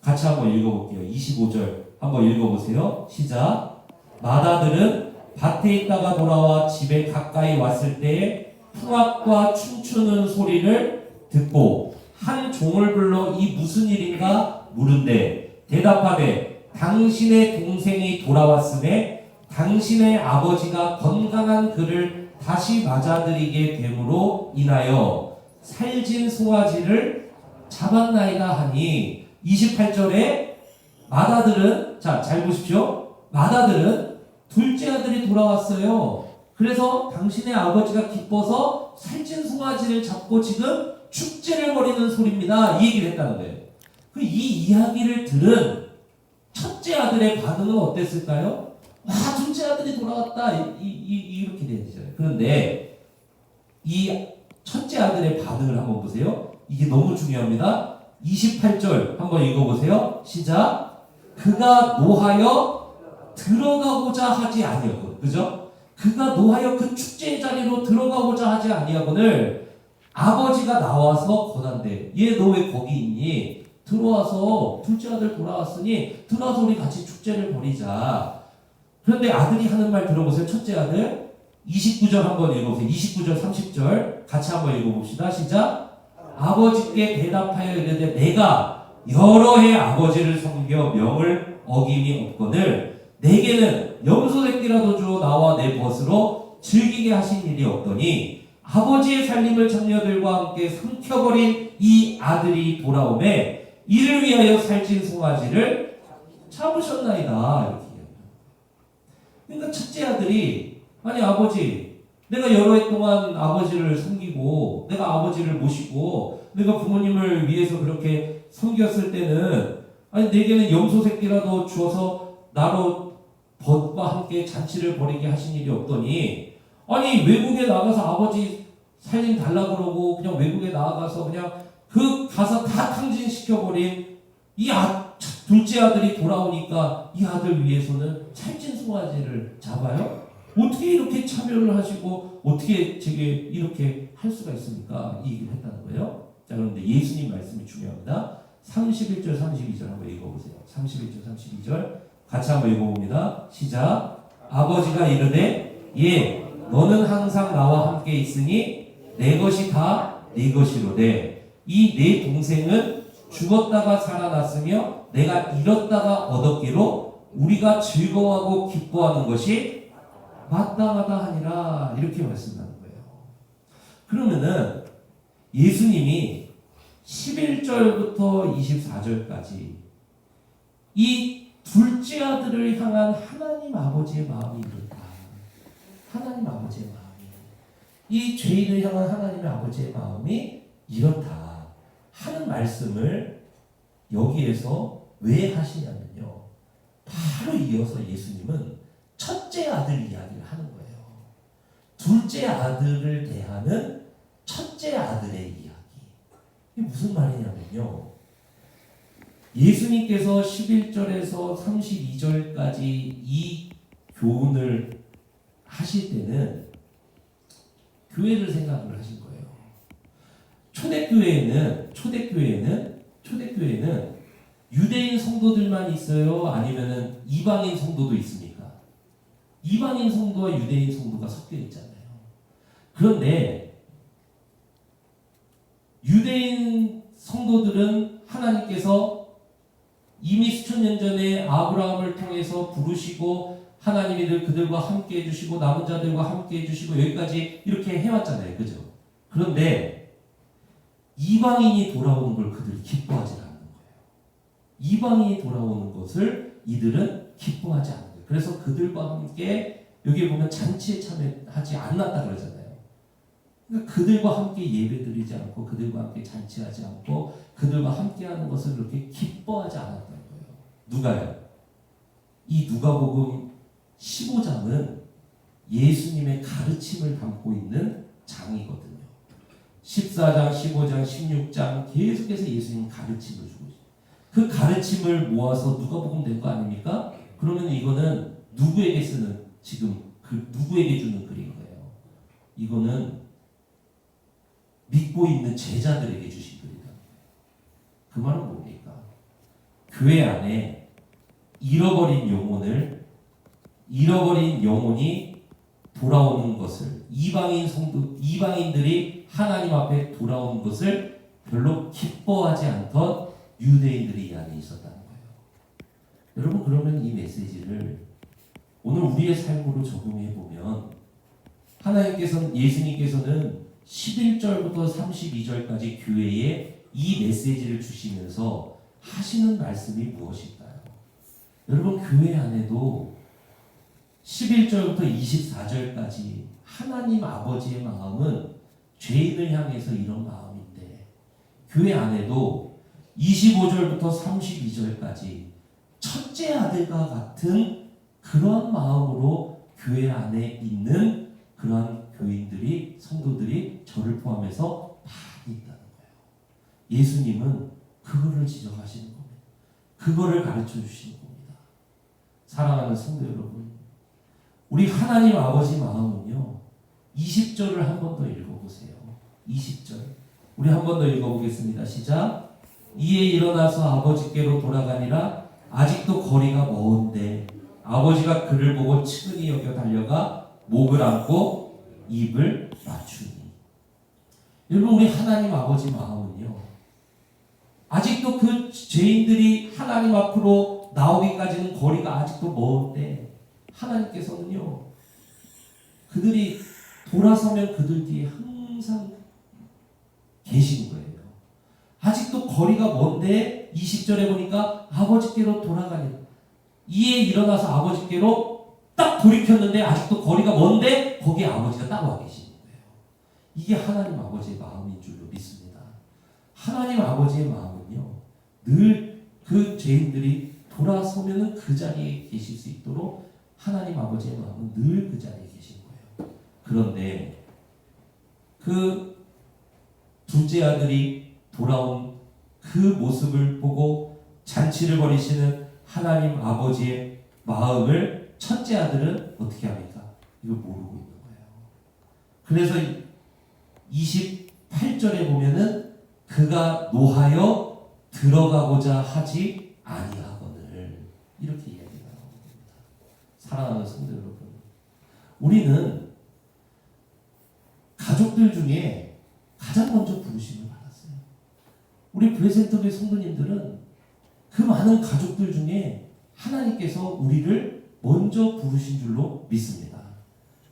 같이 한번 읽어볼게요. 25절 한번 읽어보세요. 시작. 맏아들은 밭에 있다가 돌아와 집에 가까이 왔을 때에 풍악과 춤추는 소리를 듣고 한 종을 불러 이 무슨 일인가 물은데 대답하되 당신의 동생이 돌아왔음에 당신의 아버지가 건강한 그를 다시 맞아들이게 됨으로 인하여 살진 송아지를 잡았나이다 하니 28절에 맏아들은 자, 잘 보십시오. 맏아들은 둘째 아들이 돌아왔어요. 그래서 당신의 아버지가 기뻐서 살찐 송아지를 잡고 지금 축제를 벌이는 소리입니다. 이 얘기를 했다는 거예요. 이 이야기를 들은 첫째 아들의 반응은 어땠을까요? 와, 둘째 아들이 돌아왔다. 이렇게 되잖아요. 그런데 이 첫째 아들의 반응을 한번 보세요. 이게 너무 중요합니다. 28절 한번 읽어보세요. 시작. 그가 노하여 들어가고자 하지 아니하고, 그죠? 그가 노하여 그 축제 자리로 들어가고자 하지 아니하고는 아버지가 나와서 권한대. 얘 너 왜 거기 있니? 들어와서 둘째 아들 돌아왔으니 들어와서 우리 같이 축제를 벌이자. 그런데 아들이 하는 말 들어보세요. 첫째 아들 29절 한번 읽어보세요. 29절 30절 같이 한번 읽어봅시다. 시작. 아버지께 대답하여 이르되 내가 여러 해 아버지를 섬겨 명을 어김이 없거늘 내게는 염소 새끼라도 주어 나와 내 벗으로 즐기게 하신 일이 없더니 아버지의 살림을 장녀들과 함께 삼켜버린 이 아들이 돌아오매 이를 위하여 살찐 송아지를 잡으셨나이다. 이렇게 얘기합니다. 그러니까 첫째 아들이 아니 아버지 내가 여러 해 동안 아버지를 섬기고 내가 아버지를 모시고 내가 부모님을 위해서 그렇게 섬겼을 때는 아니 내게는 염소 새끼라도 주어서 나로 벗과 함께 잔치를 벌이게 하신 일이 없더니 아니 외국에 나가서 아버지 살림 달라 그러고 그냥 외국에 나가서 그냥 그 가서 다 탕진시켜버린 이 둘째 아들이 돌아오니까 이 아들 위해서는 살찐 송아지를 잡아요? 어떻게 이렇게 참여를 하시고 어떻게 제게 이렇게 할 수가 있습니까? 이 얘기를 했다는 거예요. 자 그런데 예수님 말씀이 중요합니다. 31절 32절 한번 읽어보세요. 31절 32절 같이 한번 읽어봅니다. 시작. 아버지가 이르되 예 너는 항상 나와 함께 있으니 내 것이 다 네 것이로되 이 내 동생은 죽었다가 살아났으며 내가 잃었다가 얻었기로 우리가 즐거워하고 기뻐하는 것이 마땅하다 하니라. 이렇게 말씀하는 거예요. 그러면은 예수님이 11절부터 24절까지 이 둘째 아들을 향한 하나님 아버지의 마음이 이렇다. 하나님 아버지의 마음이 이 죄인을 향한 하나님의 아버지의 마음이 이렇다 하는 말씀을 여기에서 왜 하시냐면요. 바로 이어서 예수님은 첫째 아들 이야기를 하는 거예요. 둘째 아들을 대하는 첫째 아들의 이야기. 이게 무슨 말이냐면요. 예수님께서 11절에서 32절까지 이 교훈을 하실 때는 교회를 생각을 하신 거예요. 초대교회에는 유대인 성도들만 있어요? 아니면은 이방인 성도도 있습니까? 이방인 성도와 유대인 성도가 섞여 있잖아요. 그런데 유대인 성도들은 하나님께서 이미 수천 년 전에 아브라함을 통해서 부르시고 하나님이 그들과 함께 해주시고 남은 자들과 함께 해주시고 여기까지 이렇게 해왔잖아요. 그죠? 그런데 이방인이 돌아오는 걸 그들이 기뻐하지 않는 거예요. 이방인이 돌아오는 것을 이들은 기뻐하지 않는 거예요. 그래서 그들과 함께 여기에 보면 잔치에 참여하지 않았다 그러잖아요. 그러니까 그들과 함께 예배드리지 않고 그들과 함께 잔치하지 않고 그들과 함께하는 것을 그렇게 기뻐하지 않았다는 거예요. 누가요? 이 누가복음 15장은 예수님의 가르침을 담고 있는 장이거든요. 14장, 15장, 16장 계속해서 예수님 가르침을 주고 있어요. 그 가르침을 모아서 누가복음 된 거 아닙니까? 그러면 이거는 누구에게 쓰는 지금 누구에게 주는 글인 거예요. 이거는 믿고 있는 제자들에게 주신 글이다. 그 말은 뭡니까? 교회 안에 잃어버린 영혼이 돌아오는 것을 이방인들이 하나님 앞에 돌아오는 것을 별로 기뻐하지 않던 유대인들이 이 안에 있었다는 거예요. 여러분 그러면 이 메시지를 오늘 우리의 삶으로 적용해 보면 예수님께서는 11절부터 32절까지 교회에 이 메시지를 주시면서 하시는 말씀이 무엇일까요? 여러분 교회 안에도 11절부터 24절까지 하나님 아버지의 마음은 죄인을 향해서 이런 마음인데 교회 안에도 25절부터 32절까지 첫째 아들과 같은 그런 마음으로 교회 안에 있는 그러한 교인들이 성도들이 저를 포함해서 많이 있다는 거예요. 예수님은 그거를 지적하시는 겁니다. 그거를 가르쳐 주시는 겁니다. 사랑하는 성도 여러분, 우리 하나님 아버지 마음은요 20절을 한 번 더 읽어보세요. 20절 우리 한 번 더 읽어보겠습니다. 시작. 이에 일어나서 아버지께로 돌아가니라. 아직도 거리가 먼데 아버지가 그를 보고 측은히 여겨 달려가 목을 안고 입을 맞추니. 여러분, 우리 하나님 아버지 마음은요, 아직도 그 죄인들이 하나님 앞으로 나오기까지는 거리가 아직도 먼데 하나님께서는요, 그들이 돌아서면 그들 뒤에 항상 계신 거예요. 아직도 거리가 먼데 20절에 보니까 아버지께로 돌아가니, 이에 일어나서 아버지께로 딱 돌이켰는데 아직도 거리가 먼데 거기에 아버지가 딱 와 계시는 거예요. 이게 하나님 아버지의 마음인 줄로 믿습니다. 하나님 아버지의 마음은요, 늘 그 죄인들이 돌아서면 그 자리에 계실 수 있도록 하나님 아버지의 마음은 늘 그 자리에 계신 거예요. 그런데 그 둘째 아들이 돌아온 그 모습을 보고 잔치를 벌이시는 하나님 아버지의 마음을 첫째 아들은 어떻게 합니까? 이걸 모르고 있는 거예요. 그래서 28절에 보면은 그가 노하여 들어가고자 하지 아니하거늘, 이렇게 이야기가 나옵니다. 사랑하는 성도 여러분, 우리는 가족들 중에 가장 먼저 부르심을 받았어요. 우리 브레센터교회 성도님들은 그 많은 가족들 중에 하나님께서 우리를 먼저 부르신 줄로 믿습니다.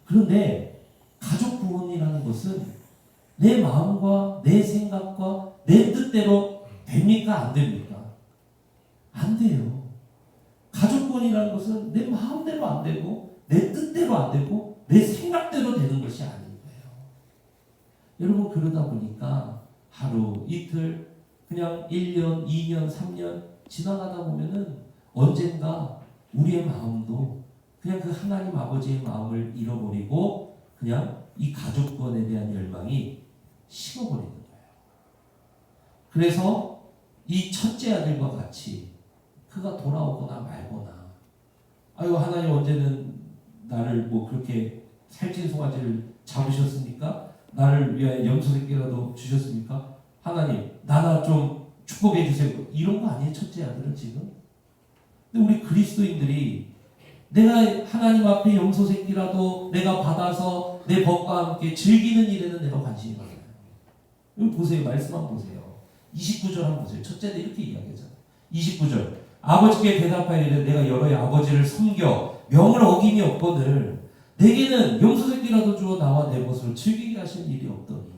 그런데 가족 구원이라는 것은 내 마음과 내 생각과 내 뜻대로 됩니까? 안 됩니까? 안 돼요. 가족 구원이라는 것은 내 마음대로 안 되고 내 뜻대로 안 되고 내 생각대로 되는 것이 아닌 거예요. 여러분, 그러다 보니까 하루, 이틀, 그냥 1년, 2년, 3년 지나가다 보면은 언젠가 우리의 마음도 그냥 그 하나님 아버지의 마음을 잃어버리고 그냥 이 가족 구원에 대한 열망이 식어버리는 거예요. 그래서 이 첫째 아들과 같이 그가 돌아오거나 말거나, 아유 하나님 언제는 나를 뭐 그렇게 살찐 송아지를 잡으셨습니까? 나를 위하여 염소 새끼라도 주셨습니까? 하나님 나나 좀 축복해 주세요. 이런 거 아니에요, 첫째 아들은 지금? 근데 우리 그리스도인들이 내가 하나님 앞에 염소 새끼라도 내가 받아서 내 법과 함께 즐기는 일에는 내가 관심이 많아요. 여기 보세요. 말씀 한번 보세요. 29절 한번 보세요. 첫째는 이렇게 이야기하잖아요. 29절 아버지께 대답하이르되 내가 여러의 아버지를 섬겨 명을 어김이 없거늘 내게는 염소 새끼라도 주어 나와 내 것으로 즐기게 하시는 일이 없더니.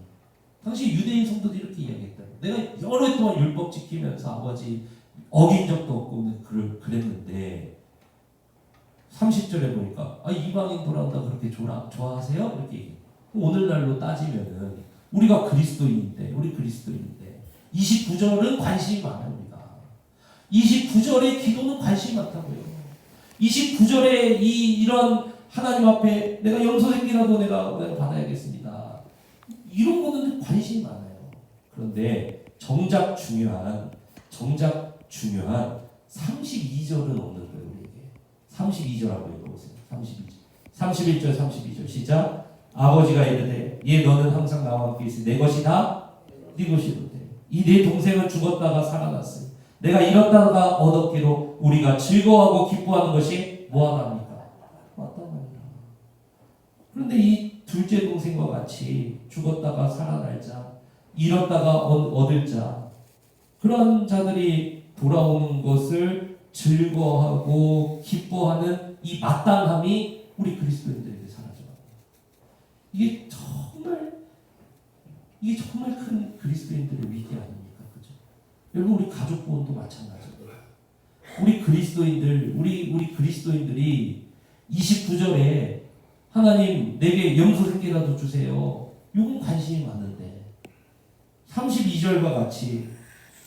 당시 유대인 성도들이 이렇게 이야기했다. 내가 여러 해 동안 율법 지키면서 아버지 어긴 적도 없고 그랬는데 30절에 보니까 이방인 돌아온다 그렇게 좋아하세요? 이렇게 얘기해요. 오늘날로 따지면은 우리가 그리스도인인데 29절은 관심이 많아요. 우리가 29절의 기도는 관심이 많다고요. 29절에 이런 하나님 앞에 내가 염소 새끼라도 내가 받아야겠습니다, 이런 거는 관심이 많아요. 그런데 정작 중요한 32절은 없는 거예요. 우리에게 32절 한번 읽어보세요. 31절 32절 시작. 아버지가 이르되 얘 너는 항상 나와 함께 있으니 내 것이 다 네 것이로되 이 내 동생은 죽었다가 살아났으니 내가 잃었다가 얻었기로 우리가 즐거워하고 기뻐하는 것이 뭐하답니까? 맞다 말이야. 그런데 이 둘째 동생과 같이 죽었다가 살아날 자, 잃었다가 얻을 자, 그런 자들이 돌아오는 것을 즐거워하고 기뻐하는 이 마땅함이 우리 그리스도인들에게 사라져요. 이게 정말 큰 그리스도인들의 위기 아닙니까? 그죠? 여러분, 우리 가족 구원도 마찬가지예요. 우리 그리스도인들이 29절에 하나님 내게 염소 새끼라도 주세요, 이건 관심이 많은데 32절과 같이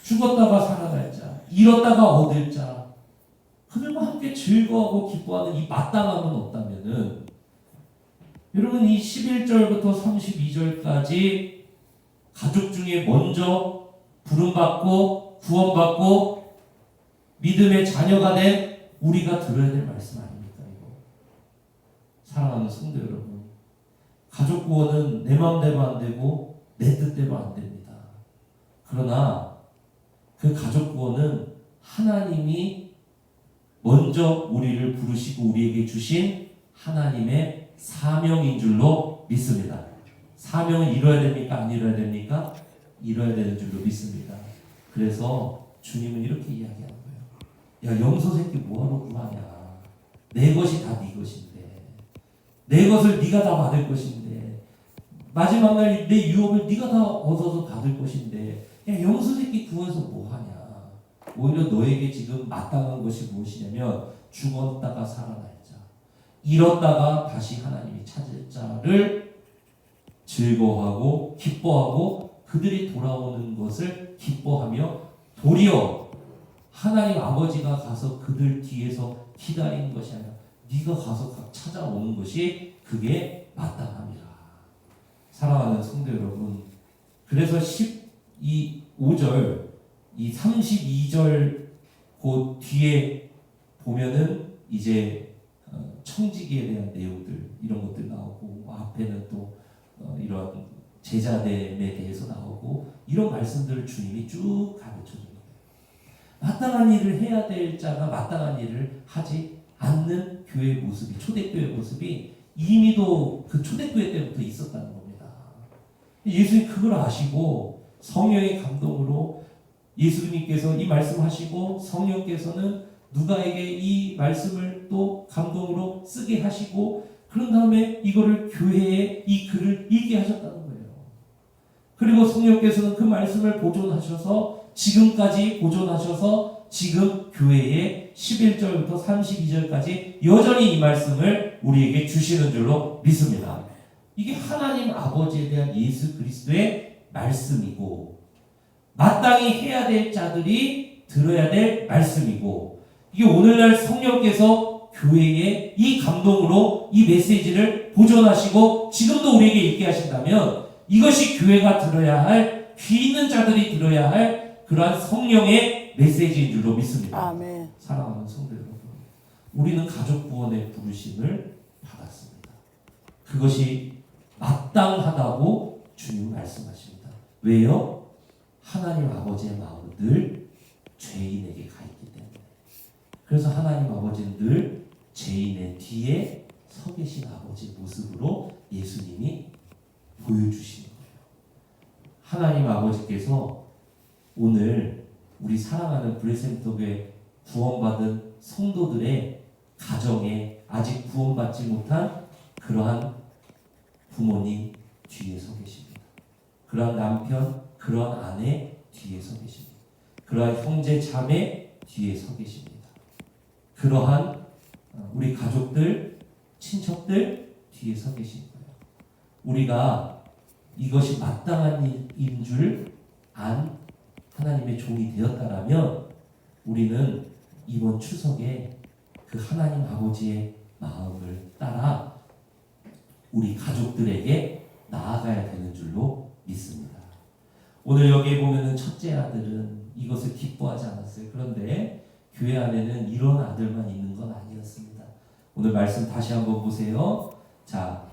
죽었다가 살아날 자, 잃었다가 얻을 자, 그들과 함께 즐거워하고 기뻐하는 이 마땅함은 없다면은, 여러분 이 11절부터 32절까지 가족 중에 먼저 부름받고 구원받고 믿음의 자녀가 된 우리가 들어야 될 말씀 아닙니까? 이거 사랑하는 성도 여러분, 가족 구원은 내 마음대로 안 되고 내 뜻대로 안 됩니다. 그러나 그 가족 구원은 하나님이 먼저 우리를 부르시고 우리에게 주신 하나님의 사명인 줄로 믿습니다. 사명은 이뤄야 됩니까? 안 이뤄야 됩니까? 이뤄야 되는 줄로 믿습니다. 그래서 주님은 이렇게 이야기하는 거예요. 야, 염소 새끼 뭐하러 구하냐? 내 것이 다 네 것인데, 내 것을 네가 다 받을 것인데, 마지막 날 내 유업을 네가 다 얻어서 받을 것인데, 야, 염소 새끼 구해서 뭐하냐? 오히려 너에게 지금 마땅한 것이 무엇이냐면 죽었다가 살아날 자, 잃었다가 다시 하나님이 찾을 자를 즐거워하고 기뻐하고 그들이 돌아오는 것을 기뻐하며 도리어 하나님 아버지가 가서 그들 뒤에서 기다리는 것이 아니라 네가 가서 찾아오는 것이 그게 마땅합니다. 사랑하는 성도 여러분, 그래서 5절 이 32절 그 뒤에 보면은 이제 청지기에 대한 내용들 이런 것들 나오고 앞에는 또 이런 제자됨에 대해서 나오고 이런 말씀들을 주님이 쭉 가르쳐 줍니다. 마땅한 일을 해야 될 자가 마땅한 일을 하지 않는 교회의 모습이, 초대교회의 모습이 이미도 그 초대교회 때부터 있었다는 겁니다. 예수님 그걸 아시고 성령의 감동으로 예수님께서 이 말씀하시고 성령께서는 누가에게 이 말씀을 또 감동으로 쓰게 하시고 그런 다음에 이거를 교회에 이 글을 읽게 하셨다는 거예요. 그리고 성령께서는 그 말씀을 보존하셔서 지금까지 보존하셔서 지금 교회에 11절부터 32절까지 여전히 이 말씀을 우리에게 주시는 줄로 믿습니다. 이게 하나님 아버지에 대한 예수 그리스도의 말씀이고 마땅히 해야 될 자들이 들어야 될 말씀이고 이게 오늘날 성령께서 교회에 이 감동으로 이 메시지를 보존하시고 지금도 우리에게 읽게 하신다면 이것이 교회가 들어야 할 귀 있는 자들이 들어야 할 그러한 성령의 메시지인 줄로 믿습니다. 아멘. 사랑하는 성도 여러분, 우리는 가족 구원의 부르심을 받았습니다. 그것이 마땅하다고 주님 말씀하십니다. 왜요? 하나님 아버지의 마음은 늘 죄인에게 가 있기 때문에. 그래서 하나님 아버지는 늘 죄인의 뒤에 서 계신 아버지의 모습으로 예수님이 보여주시는 거예요. 하나님 아버지께서 오늘 우리 사랑하는 브레센터교회 구원받은 성도들의 가정에 아직 구원받지 못한 그러한 부모님 뒤에 서 계십니다. 그러한 남편, 그러한 아내 뒤에 서 계십니다. 그러한 형제, 자매 뒤에 서 계십니다. 그러한 우리 가족들, 친척들 뒤에 서 계신 거예요. 우리가 이것이 마땅한 일인 줄 안 하나님의 종이 되었다라면 우리는 이번 추석에 그 하나님 아버지의 마음을 따라 우리 가족들에게 나아가야 되는 줄로 믿습니다. 오늘 여기에 보면은 첫째 아들은 이것을 기뻐하지 않았어요. 그런데 교회 안에는 이런 아들만 있는 건 아니었습니다. 오늘 말씀 다시 한번 보세요. 자,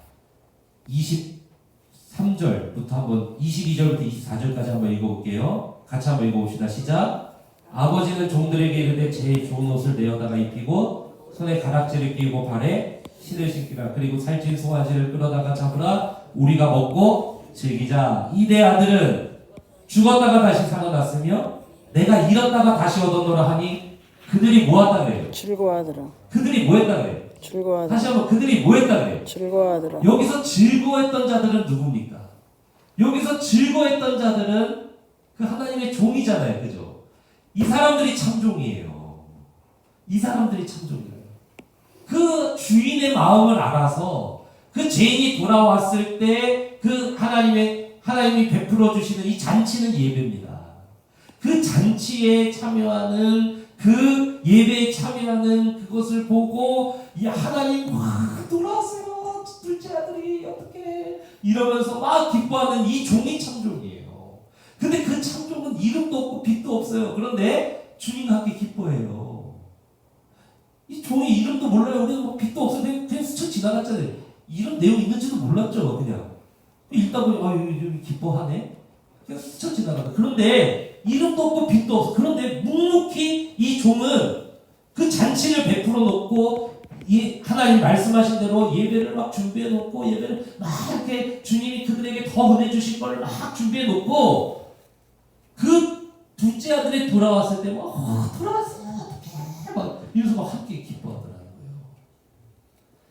23절부터 한번 22절부터 24절까지 한번 읽어볼게요. 같이 한번 읽어봅시다. 시작. 아버지는 종들에게 이르되 제일 좋은 옷을 내어다가 입히고 손에 가락지를 끼고 발에 신을 신기라. 그리고 살찐 송아지를 끌어다가 잡으라. 우리가 먹고 즐기자. 이 내 아들은 죽었다가 다시 살아났으며 내가 잃었다가 다시 얻었노라 하니 그들이 뭐했다 그래요? 즐거워하더라. 그들이 뭐했다 그래요? 즐거워하더라. 다시 한번 그들이 뭐했다 그래요? 즐거워하더라. 여기서 즐거워했던 자들은 누굽니까? 여기서 즐거워했던 자들은 그 하나님의 종이잖아요. 그죠? 이 사람들이 참종이에요. 이 사람들이 참종이에요. 그 주인의 마음을 알아서 그 죄인이 돌아왔을 때 그 하나님이 베풀어 주시는 이 잔치는 예배입니다. 그 잔치에 참여하는 그 예배에 참여하는 그것을 보고 이 하나님 돌아왔어요. 둘째 아들이 어떻게 이러면서 막 기뻐하는 이 종이 참종이에요. 근데 그 참종은 이름도 없고 빛도 없어요. 그런데 주님과 함께 기뻐해요. 이 종이 이름도 몰라요. 우리는 뭐 빛도 없어 그냥 스쳐 지나갔잖아요. 이런 내용 있는지도 몰랐죠. 그냥 읽다 보니 이름이 기뻐하네. 그냥 스쳐 지나가다. 그런데 이름도 없고 빛도 없어. 그런데 묵묵히 이 종은 그 잔치를 베풀어 놓고 이 하나님 말씀하신 대로 예배를 막 준비해 놓고 예배를 막 이렇게 주님이 그들에게 더 은혜 주실 걸 막 준비해 놓고 그 둘째 아들이 돌아왔을 때 막 돌아왔어 막 이러면서 막 함께 기뻐하더라는 거예요.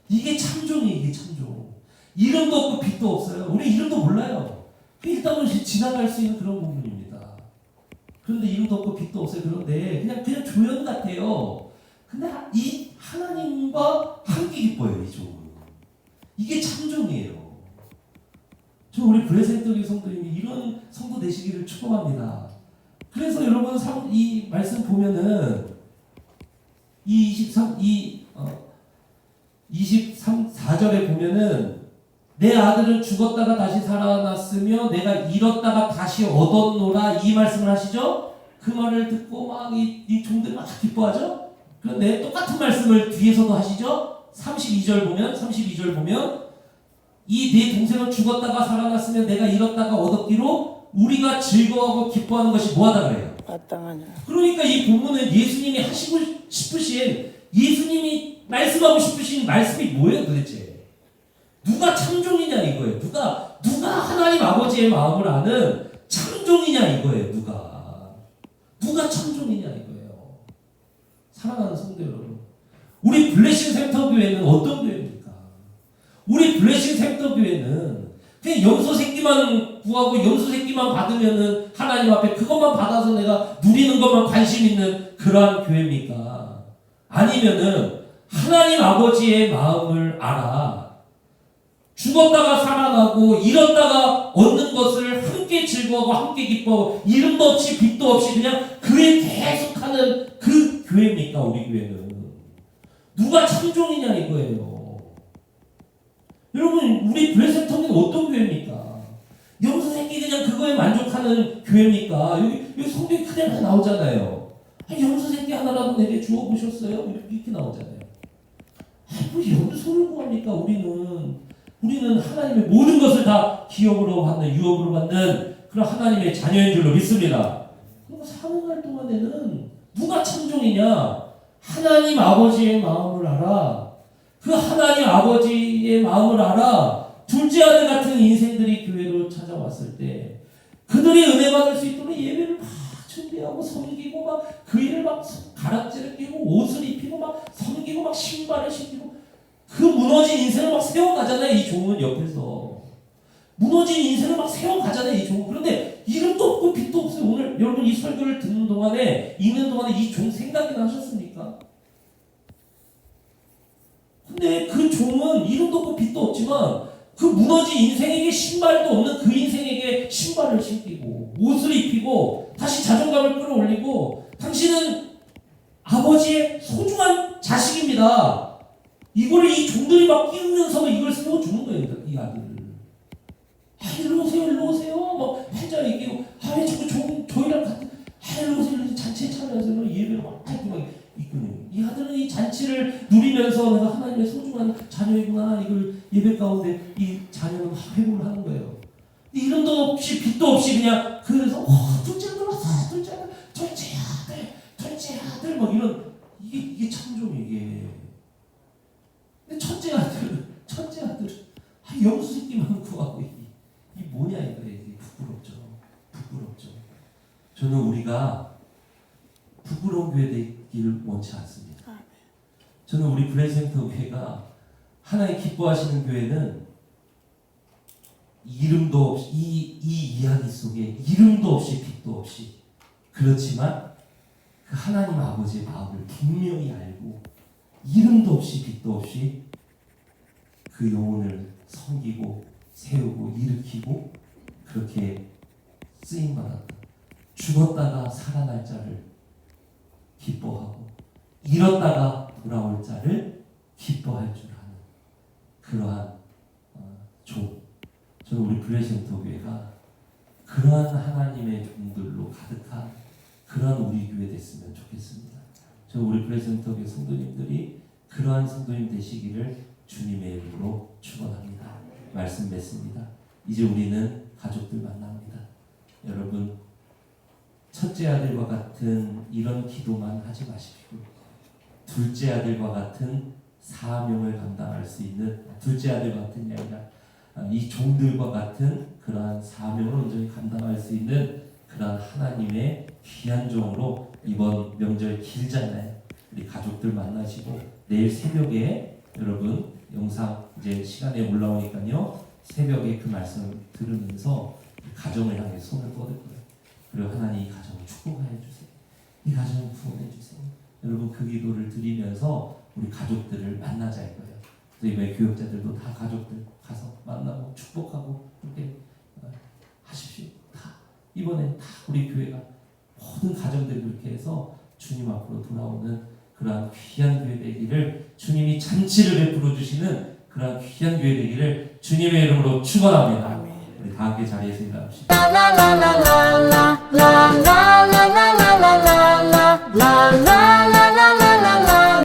이게 참종이에요. 이게 참종. 이름도 없고 빛도 없어요. 우리 이름도 몰라요. 일단은 지나갈 수 있는 그런 부분입니다. 그런데 이름도 없고 빛도 없어요. 그런데 그냥 조연 같아요. 근데 이 하나님과 함께 기뻐요. 이 종은. 이게 참종이에요. 저 우리 브레센터리 성도님이 이런 성도 되시기를 축복합니다. 그래서 여러분 이 말씀 보면은 이 4절에 보면은 내 아들은 죽었다가 다시 살아났으며 내가 잃었다가 다시 얻었노라 이 말씀을 하시죠. 그 말을 듣고 막 이 종들이 막 기뻐하죠. 그런데 똑같은 말씀을 뒤에서도 하시죠. 32절 보면 이 내 동생은 죽었다가 살아났으면 내가 잃었다가 얻었기로 우리가 즐거워하고 기뻐하는 것이 뭐하다 그래요? 마땅하냐. 그러니까 이 본문은 예수님이 하시고 싶으신 예수님이 말씀하고 싶으신 말씀이 뭐예요 도대체? 누가 참종이냐 이거예요. 누가 하나님 아버지의 마음을 아는 참종이냐 이거예요. 누가 참종이냐 이거예요. 사랑하는 성도 여러분, 우리 블레싱 센터 교회는 어떤 교회입니까? 우리 블레싱 센터 교회는 그냥 염소 새끼만 구하고 염소 새끼만 받으면은 하나님 앞에 그것만 받아서 내가 누리는 것만 관심 있는 그러한 교회입니까? 아니면은 하나님 아버지의 마음을 알아 죽었다가 살아나고 잃었다가 얻는 것을 함께 즐거워하고 함께 기뻐하고 이름도 없이 빛도 없이 그냥 그에 계속하는 그 교회입니까? 우리 교회는 누가 참종이냐 이거예요. 여러분 우리 블레셋통은 어떤 교회입니까? 염소 새끼 그냥 그거에 만족하는 교회입니까? 여기 성경이 그대로 나오잖아요. 염소 새끼 하나라도 내게 주어 보셨어요? 이렇게 나오잖아요. 뭐 염소를 구합니까? 우리는 하나님의 모든 것을 다 기업으로 받는 유업으로 받는 그런 하나님의 자녀인 줄로 믿습니다. 그리고 사는 동안에는 누가 참종이냐? 하나님 아버지의 마음을 알아. 그 하나님 아버지의 마음을 알아. 둘째 아들 같은 인생들이 교회로 찾아왔을 때 그들이 은혜 받을 수 있도록 예배를 막 준비하고 섬기고 막 그 일을 막 가락지를 끼고 옷을 입히고 막 섬기고 막 신발을 신기고 그 무너진 인생을 막 세워가잖아요. 이 종은 옆에서 무너진 인생을 막 세워가잖아요. 이 종은. 그런데 이름도 없고 빛도 없어요. 오늘 여러분 이 설교를 듣는 동안에 읽는 동안에 이 종 생각이나 하셨습니까? 근데 그 종은 이름도 없고 빛도 없지만 그 무너진 인생에게 신발도 없는 그 인생에게 신발을 신기고 옷을 입히고 다시 자존감을 끌어올리고 당신은 아버지의 소중한 자식입니다. 이거를 이 종들이 막 끼우면서 이걸 세워주는 거예요. 이 아들을. 일로 오세요. 막 팔자 얘기하고 왜 자꾸 저희랑 같은 일로 오세요. 잔치에 참여해서 예배를 막 이끄는 이 아들은 이 잔치를 누리면서 내가 하나님의 소중한 자녀이구나 이걸 예배 가운데 이 자녀는 회복을 하는 거예요. 이름도 없이 빛도 없이 그냥 그래서 둘째 아들 왔어 둘째 아들 막 이런 이게 참종 이게. 근데 첫째 아들 염소 새끼만 구하고 이 뭐냐 이게 부끄럽죠. 저는 우리가 부끄러운 교회 되기를 원치 않습니다. 저는 우리 브레센터 교회가 하나님 기뻐하시는 교회는 이름도 없이 이 이야기 속에 이름도 없이 빛도 없이 그렇지만 그 하나님 아버지의 마음을 분명히 알고 이름도 없이 빛도 없이 그 영혼을 섬기고 세우고 일으키고 그렇게 쓰임받았다. 죽었다가 살아날 자를 기뻐하고 잃었다가 돌아올 자를 기뻐할 줄 아는 그러한 저는 우리 블레싱터 교회가 그러한 하나님의 종들로 가득한 그러한 우리 교회 됐으면 좋겠습니다. 저는 우리 블레싱터 교회 성도님들이 그러한 성도님 되시기를 주님의 이름으로 축원합니다. 말씀 맺습니다. 이제 우리는 가족들 만납니다. 여러분 첫째 아들과 같은 이런 기도만 하지 마십시오. 둘째 아들과 같은 사명을 감당할 수 있는, 둘째 아들 같은 게 아니라 이 종들과 같은 그러한 사명을 온전히 감당할 수 있는 그러한 하나님의 귀한 종으로 이번 명절 길잖아요. 우리 가족들 만나시고 내일 새벽에 여러분 영상 이제 시간에 올라오니까요. 새벽에 그 말씀을 들으면서 가정을 향해 손을 뻗을 거예요. 그리고 하나님 이 가정을 축복하여 주세요. 이 가정을 구원해 주세요. 여러분 그 기도를 드리면서 우리 가족들을 만나자 이거예요. 그래서 이번에 교육자들도 다 가족들 가서 만나고 축복하고 그렇게 하십시오. 다 이번에 다 우리 교회가 모든 가정들이 그렇게 해서 주님 앞으로 돌아오는 그러한 귀한 교회 되기를, 주님이 잔치를 베풀어 주시는 그러한 귀한 교회 되기를 주님의 이름으로 축원합니다. 아멘. 우리 다 함께 자리에서 일어납시다.